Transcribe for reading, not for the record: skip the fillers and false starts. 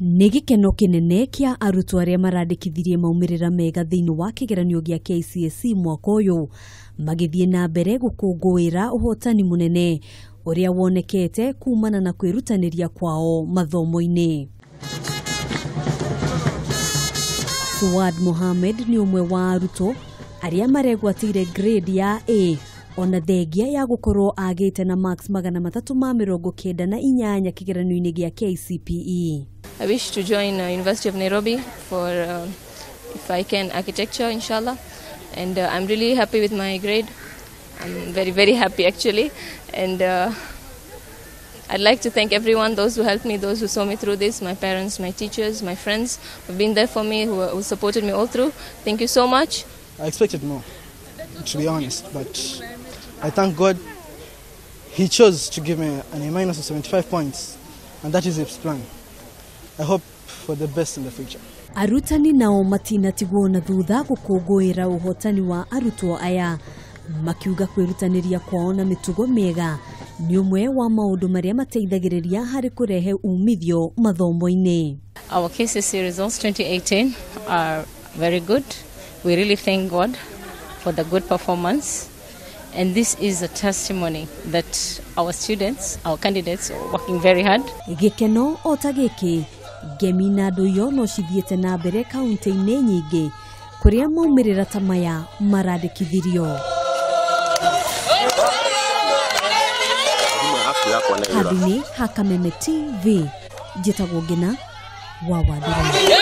Nĩ gĩkeno kĩnene kĩa arutwo arĩa marandikithirie maumirira mega thĩinĩ wa kigeranio gĩa KCSE mwaka ũyũ magĩthiĩ na mbere gũkũngũĩra uhotani mũnene ũrĩa wonekete kuumana na kwĩrutanĩria kwao mathomo-inĩ. Suad Mohammed nĩ ũmwe wa arutwo arĩa maregwatiire grade ya A ona thengia ya gũkorwo agĩte na marks 398 kigeranio-ini gĩa KCPE. I wish to join University of Nairobi for, if I can, architecture, inshallah. And I'm really happy with my grade. I'm very, very happy actually. And I'd like to thank everyone, those who helped me, those who saw me through this, my parents, my teachers, my friends who've been there for me, who supported me all through. Thank you so much. I expected more, to be honest, but I thank God He chose to give me an A- of 75 points, and that is His plan. I hope for the best in the future. Arutani nao matinatigwo na thutha gũkũngũĩra uhotani wa arutwo aya makiuga kwĩrutanĩria kwao na mĩtugo mĩega nĩ ũmwe wa maũndũ marĩa mateithagĩrĩria harĩ kũrehe umithio mathomo-inĩ. Our KCSE results 2018 are very good. We really thank God for the good performance. And this is a testimony that our students, our candidates are working very hard. Gĩkeno o ta gĩkĩ ngemi na andũ yo no cithiĩte na mbere kaunti-ini nyingĩ kũrĩa maumirira ta maya marandikithirio. Handũ-inĩ ha Kameme TV njĩtagwo Ngina wa Wadĩra.